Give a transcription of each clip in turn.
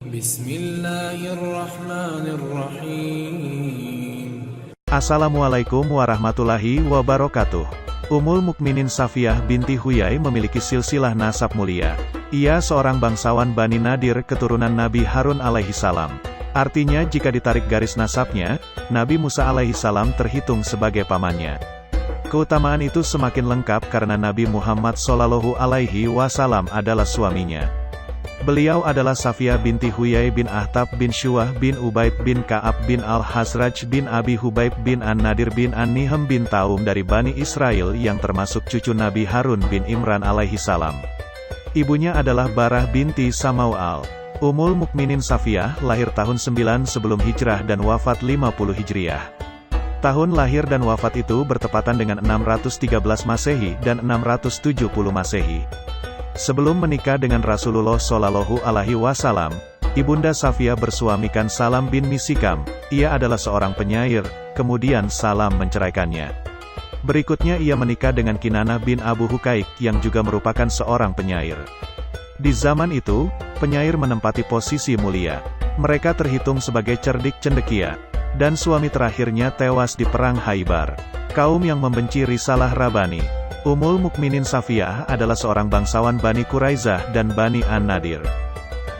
Bismillahirrahmanirrahim. Assalamualaikum warahmatullahi wabarakatuh. Ummul Mukminin Safiyah binti Huyai memiliki silsilah nasab mulia. Ia seorang bangsawan Bani Nadir keturunan Nabi Harun alaihi salam. Artinya jika ditarik garis nasabnya, Nabi Musa alaihi salam terhitung sebagai pamannya. Keutamaan itu semakin lengkap karena Nabi Muhammad Shallallahu alaihi wasallam adalah suaminya. Beliau adalah Safiyah binti Huyai bin Akhtab bin Syuwah bin Ubaid bin Ka'ab bin Al-Hazraj bin Abi Hubaib bin An-Nadir bin An-Nihem bin Taum dari Bani Israel yang termasuk cucu Nabi Harun bin Imran alaihi salam. Ibunya adalah Barah binti Samawal. Ummul Mukminin Safiyah lahir tahun 9 sebelum hijrah dan wafat 50 hijriah. Tahun lahir dan wafat itu bertepatan dengan 613 Masehi dan 670 Masehi. Sebelum menikah dengan Rasulullah Shallallahu alaihi wasallam, Ibunda Safiyah bersuamikan Salam bin Misikam. Ia adalah seorang penyair, kemudian Salam menceraikannya. Berikutnya ia menikah dengan Kinanah bin Abu Hukaik yang juga merupakan seorang penyair. Di zaman itu, penyair menempati posisi mulia. Mereka terhitung sebagai cerdik cendekia. Dan suami terakhirnya tewas di Perang Khaybar. Kaum yang membenci risalah Rabbani. Ummul Mukminin Safiyah adalah seorang bangsawan Bani Quraizah dan Bani An-Nadir.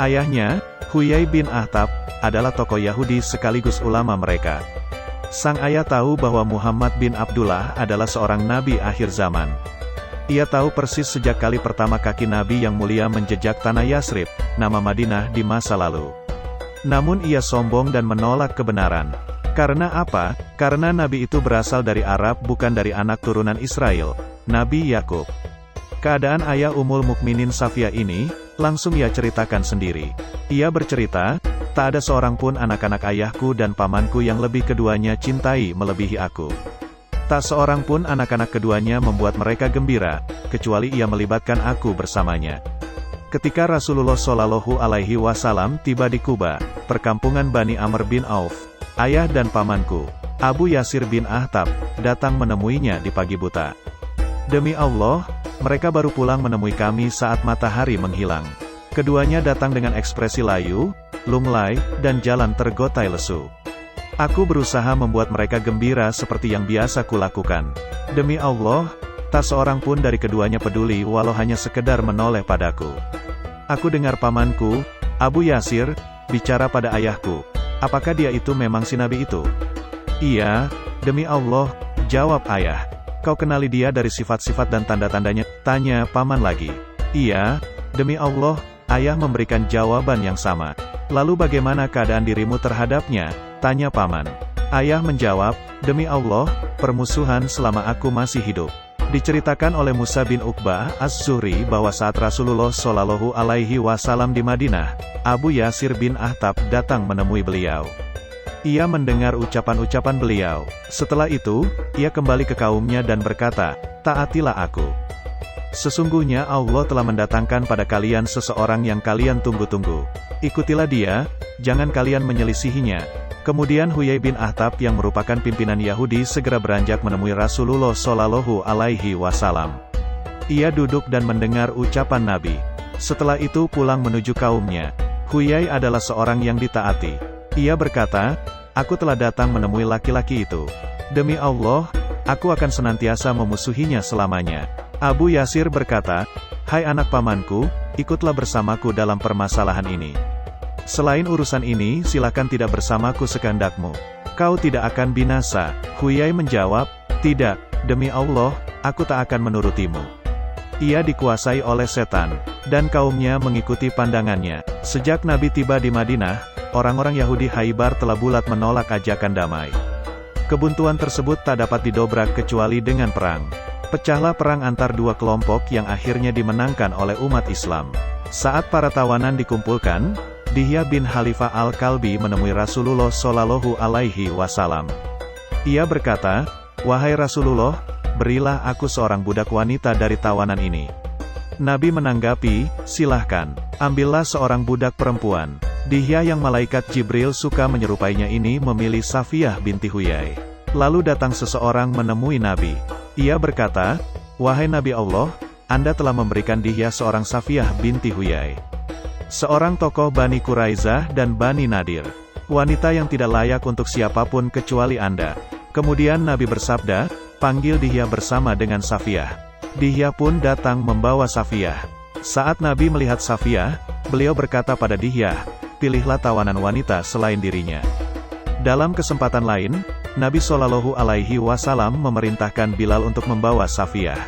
Ayahnya, Huyai bin Akhtab, adalah tokoh Yahudi sekaligus ulama mereka. Sang ayah tahu bahwa Muhammad bin Abdullah adalah seorang nabi akhir zaman. Ia tahu persis sejak kali pertama kaki Nabi yang mulia menjejak tanah Yasrib, nama Madinah di masa lalu. Namun ia sombong dan menolak kebenaran. Karena apa? Karena Nabi itu berasal dari Arab bukan dari anak turunan Israel, Nabi Yakub. Keadaan ayah Ummul Mukminin Safiyah ini, langsung ia ceritakan sendiri. Ia bercerita, tak ada seorang pun anak-anak ayahku dan pamanku yang lebih keduanya cintai melebihi aku. Tak seorang pun anak-anak keduanya membuat mereka gembira, kecuali ia melibatkan aku bersamanya. Ketika Rasulullah Shallallahu alaihi wasallam tiba di Kuba, perkampungan Bani Amr bin Auf, ayah dan pamanku, Abu Yasir bin Akhtab, datang menemuinya di pagi buta. Demi Allah, mereka baru pulang menemui kami saat matahari menghilang. Keduanya datang dengan ekspresi layu, lunglai, dan jalan tergotai lesu. Aku berusaha membuat mereka gembira seperti yang biasa kulakukan. Demi Allah, tak seorang pun dari keduanya peduli walau hanya sekedar menoleh padaku. Aku dengar pamanku, Abu Yasir, bicara pada ayahku. Apakah dia itu memang si Nabi itu? Iya, demi Allah, jawab ayah. Kau kenali dia dari sifat-sifat dan tanda-tandanya? Tanya paman lagi. Iya, demi Allah, ayah memberikan jawaban yang sama. Lalu bagaimana keadaan dirimu terhadapnya? Tanya paman. Ayah menjawab, demi Allah, permusuhan selama aku masih hidup. Diceritakan oleh Musa bin Uqbah Az-Zuhri bahwa saat Rasulullah Shallallahu alaihi wasallam di Madinah, Abu Yasir bin Akhtab datang menemui beliau. Ia mendengar ucapan-ucapan beliau. Setelah itu, ia kembali ke kaumnya dan berkata, taatilah aku. Sesungguhnya Allah telah mendatangkan pada kalian seseorang yang kalian tunggu-tunggu. Ikutilah dia, jangan kalian menyelisihinya. Kemudian Huyai bin Akhtab yang merupakan pimpinan Yahudi segera beranjak menemui Rasulullah Shallallahu alaihi wasallam. Ia duduk dan mendengar ucapan Nabi. Setelah itu pulang menuju kaumnya. Huyai adalah seorang yang ditaati. Ia berkata, aku telah datang menemui laki-laki itu. Demi Allah, aku akan senantiasa memusuhinya selamanya. Abu Yasir berkata, hai anak pamanku, ikutlah bersamaku dalam permasalahan ini. Selain urusan ini, silakan tidak bersamaku sekehendakmu. Kau tidak akan binasa. Huyai menjawab, tidak, demi Allah, aku tak akan menurutimu. Ia dikuasai oleh setan, dan kaumnya mengikuti pandangannya. Sejak Nabi tiba di Madinah, orang-orang Yahudi Khaybar telah bulat menolak ajakan damai. Kebuntuan tersebut tak dapat didobrak kecuali dengan perang. Pecahlah perang antar dua kelompok yang akhirnya dimenangkan oleh umat Islam. Saat para tawanan dikumpulkan, Dihya bin Khalifah Al-Kalbi menemui Rasulullah Shallallahu alaihi wasallam. Ia berkata, wahai Rasulullah, berilah aku seorang budak wanita dari tawanan ini. Nabi menanggapi, silahkan, ambillah seorang budak perempuan. Dihya yang malaikat Jibril suka menyerupainya ini memilih Safiyah binti Huyai. Lalu datang seseorang menemui Nabi. Ia berkata, wahai Nabi Allah, Anda telah memberikan Dihya seorang Safiyah binti Huyai. seorang tokoh Bani Quraizah dan Bani Nadir. Wanita yang tidak layak untuk siapapun kecuali Anda. Kemudian Nabi bersabda, panggil Dihya bersama dengan Safiyah. Dihya pun datang membawa Safiyah. Saat Nabi melihat Safiyah, beliau berkata pada Dihya, pilihlah tawanan wanita selain dirinya. Dalam kesempatan lain, Nabi Shallallahu Alaihi Wasallam memerintahkan Bilal untuk membawa Safiyah.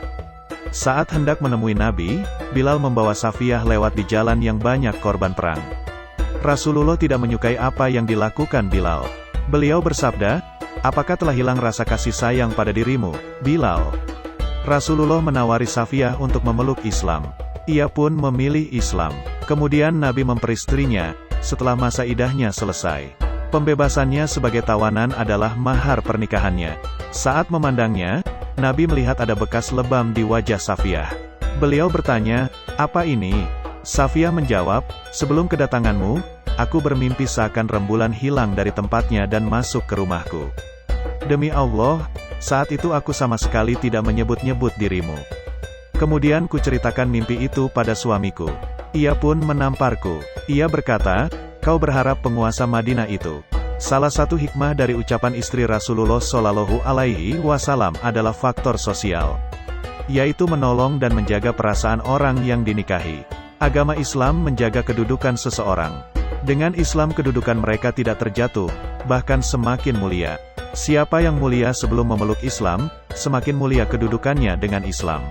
Saat hendak menemui Nabi, Bilal membawa Safiyah lewat di jalan yang banyak korban perang. Rasulullah tidak menyukai apa yang dilakukan Bilal. Beliau bersabda, apakah telah hilang rasa kasih sayang pada dirimu, Bilal? Rasulullah menawari Safiyah untuk memeluk Islam. Ia pun memilih Islam. Kemudian Nabi memperistrinya, setelah masa idahnya selesai. Pembebasannya sebagai tawanan adalah mahar pernikahannya. Saat memandangnya, Nabi melihat ada bekas lebam di wajah Safiyah. Beliau bertanya, apa ini? Safiyah menjawab, sebelum kedatanganmu, aku bermimpi seakan rembulan hilang dari tempatnya dan masuk ke rumahku. Demi Allah, saat itu aku sama sekali tidak menyebut-nyebut dirimu. Kemudian kuceritakan mimpi itu pada suamiku. Ia pun menamparku. Ia berkata, kau berharap penguasa Madinah itu. Salah satu hikmah dari ucapan istri Rasulullah Shallallahu Alaihi Wasallam adalah faktor sosial, yaitu menolong dan menjaga perasaan orang yang dinikahi. Agama Islam menjaga kedudukan seseorang. Dengan Islam kedudukan mereka tidak terjatuh, bahkan semakin mulia. Siapa yang mulia sebelum memeluk Islam, semakin mulia kedudukannya dengan Islam.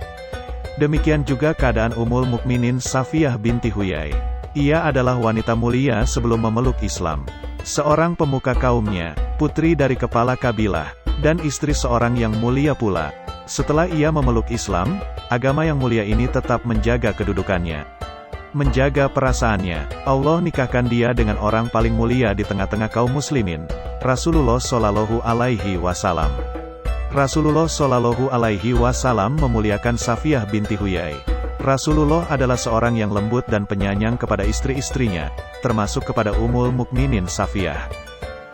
Demikian juga keadaan Ummul Mukminin Safiyah binti Huyai. Ia adalah wanita mulia sebelum memeluk Islam. Seorang pemuka kaumnya, putri dari kepala kabilah, dan istri seorang yang mulia pula. Setelah ia memeluk Islam, agama yang mulia ini tetap menjaga kedudukannya. Menjaga perasaannya, Allah nikahkan dia dengan orang paling mulia di tengah-tengah kaum muslimin, Rasulullah Shallallahu Alaihi Wasallam. Rasulullah Shallallahu Alaihi Wasallam memuliakan Safiyah binti Huyai. Rasulullah adalah seorang yang lembut dan penyayang kepada istri-istrinya, termasuk kepada Ummul Mukminin Safiyah.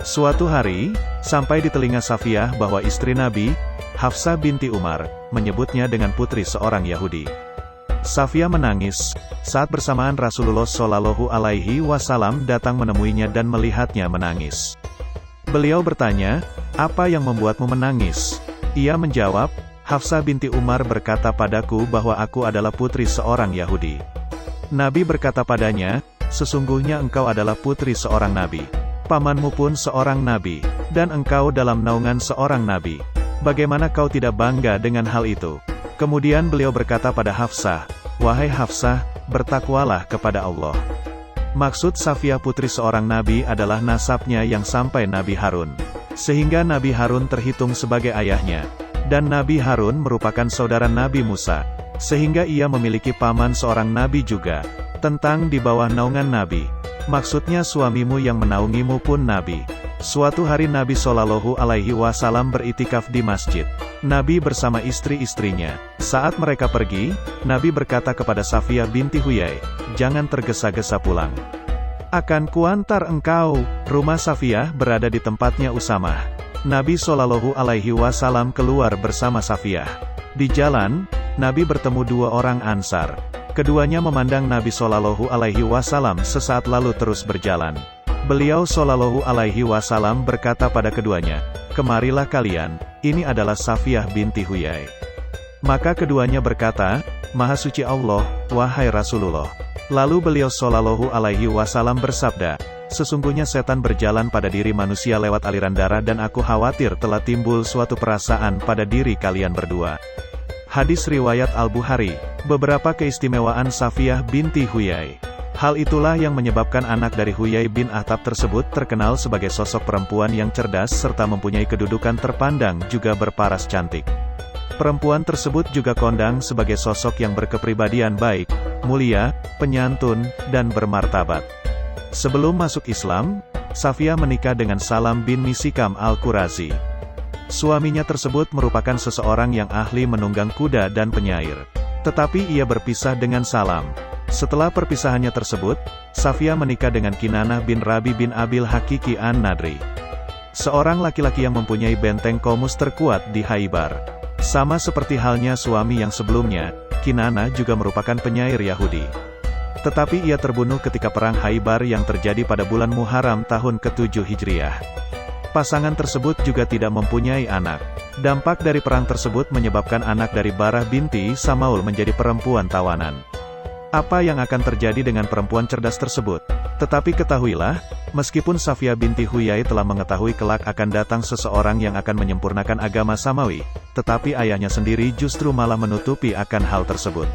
Suatu hari, sampai di telinga Safiyah bahwa istri Nabi, Hafsah binti Umar, menyebutnya dengan putri seorang Yahudi. Safiyah menangis, saat bersamaan Rasulullah Shallallahu Alaihi Wasallam datang menemuinya dan melihatnya menangis. Beliau bertanya, apa yang membuatmu menangis? Ia menjawab, Hafsah binti Umar berkata padaku bahwa aku adalah putri seorang Yahudi. Nabi berkata padanya, sesungguhnya engkau adalah putri seorang Nabi. Pamanmu pun seorang Nabi, dan engkau dalam naungan seorang Nabi. Bagaimana kau tidak bangga dengan hal itu? Kemudian beliau berkata pada Hafsah, wahai Hafsah, bertakwalah kepada Allah. Maksud Safiyah putri seorang Nabi adalah nasabnya yang sampai Nabi Harun. Sehingga Nabi Harun terhitung sebagai ayahnya. Dan Nabi Harun merupakan saudara Nabi Musa. Sehingga ia memiliki paman seorang Nabi juga. Tentang di bawah naungan Nabi. Maksudnya suamimu yang menaungimu pun Nabi. Suatu hari Nabi Shallallahu Alaihi Wasallam beritikaf di masjid. Nabi bersama istri-istrinya. Saat mereka pergi, Nabi berkata kepada Safiyah binti Huyai, jangan tergesa-gesa pulang. Akan kuantar engkau. Rumah Safiyah berada di tempatnya Usamah. Nabi Shallallahu Alaihi Wasallam keluar bersama Safiyah. Di jalan, Nabi bertemu dua orang Ansar. Keduanya memandang Nabi Shallallahu Alaihi Wasallam sesaat lalu terus berjalan. Beliau Shallallahu Alaihi Wasallam berkata pada keduanya, kemarilah kalian, ini adalah Safiyah binti Huyai. Maka keduanya berkata, Maha Suci Allah, wahai Rasulullah. Lalu beliau Shallallahu Alaihi Wasallam bersabda, sesungguhnya setan berjalan pada diri manusia lewat aliran darah dan aku khawatir telah timbul suatu perasaan pada diri kalian berdua. Hadis riwayat Al-Bukhari. Beberapa keistimewaan Safiyah binti Huyai. Hal itulah yang menyebabkan anak dari Huyai bin Akhtab tersebut terkenal sebagai sosok perempuan yang cerdas serta mempunyai kedudukan terpandang juga berparas cantik. Perempuan tersebut juga kondang sebagai sosok yang berkepribadian baik, mulia, penyantun, dan bermartabat. Sebelum masuk Islam, Safiyah menikah dengan Salam bin Misikam al-Qurazi. Suaminya tersebut merupakan seseorang yang ahli menunggang kuda dan penyair. Tetapi ia berpisah dengan Salam. Setelah perpisahannya tersebut, Safiyah menikah dengan Kinanah bin Rabi bin Abil Hakiki an-Nadri. Seorang laki-laki yang mempunyai benteng Qomus terkuat di Khaybar. Sama seperti halnya suami yang sebelumnya, Kinanah juga merupakan penyair Yahudi. Tetapi ia terbunuh ketika perang Khaybar yang terjadi pada bulan Muharram tahun ke-7 Hijriah. Pasangan tersebut juga tidak mempunyai anak. Dampak dari perang tersebut menyebabkan anak dari Barah binti Samaul menjadi perempuan tawanan. Apa yang akan terjadi dengan perempuan cerdas tersebut? Tetapi ketahuilah, meskipun Safiyah binti Huyai telah mengetahui kelak akan datang seseorang yang akan menyempurnakan agama Samawi, tetapi ayahnya sendiri justru malah menutupi akan hal tersebut.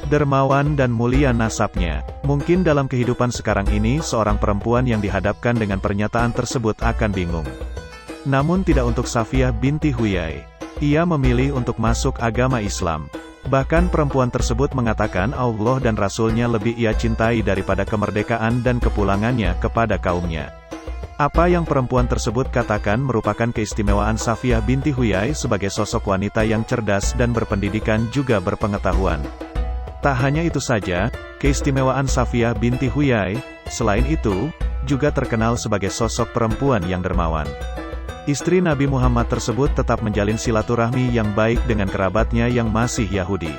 Dermawan dan mulia nasabnya. Mungkin dalam kehidupan sekarang ini seorang perempuan yang dihadapkan dengan pernyataan tersebut akan bingung. Namun tidak untuk Safiyah binti Huyai. Ia memilih untuk masuk agama Islam. Bahkan perempuan tersebut mengatakan Allah dan Rasul-Nya lebih ia cintai daripada kemerdekaan dan kepulangannya kepada kaumnya. Apa yang perempuan tersebut katakan merupakan keistimewaan Safiyah binti Huyai sebagai sosok wanita yang cerdas dan berpendidikan juga berpengetahuan. Tak hanya itu saja, keistimewaan Safiyah binti Huyai, selain itu, juga terkenal sebagai sosok perempuan yang dermawan. Istri Nabi Muhammad tersebut tetap menjalin silaturahmi yang baik dengan kerabatnya yang masih Yahudi.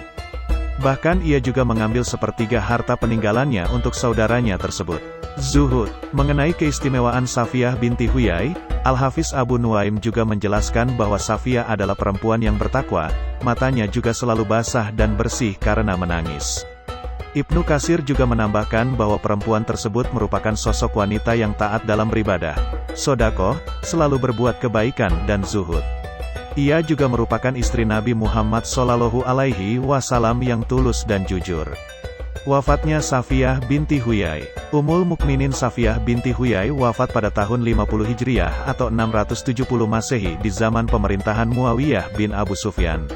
Bahkan ia juga mengambil sepertiga harta peninggalannya untuk saudaranya tersebut. Zuhud. Mengenai keistimewaan Safiyah binti Huyai, Al-Hafiz Abu Nuaim juga menjelaskan bahwa Safiyah adalah perempuan yang bertakwa, matanya juga selalu basah dan bersih karena menangis. Ibnu Katsir juga menambahkan bahwa perempuan tersebut merupakan sosok wanita yang taat dalam beribadah, sedekah, selalu berbuat kebaikan dan zuhud. Ia juga merupakan istri Nabi Muhammad SAW yang tulus dan jujur. Wafatnya Safiyah binti Huyai. Ummul Mukminin Safiyah binti Huyai wafat pada tahun 50 Hijriah atau 670 Masehi di zaman pemerintahan Muawiyah bin Abu Sufyan.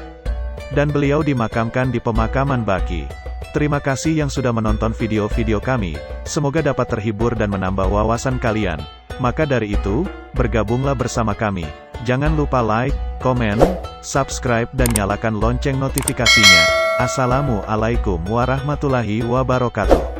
Dan beliau dimakamkan di pemakaman Baqi. Terima kasih yang sudah menonton video-video kami, semoga dapat terhibur dan menambah wawasan kalian. Maka dari itu, bergabunglah bersama kami. Jangan lupa like, komen, subscribe dan nyalakan lonceng notifikasinya. Assalamualaikum warahmatullahi wabarakatuh.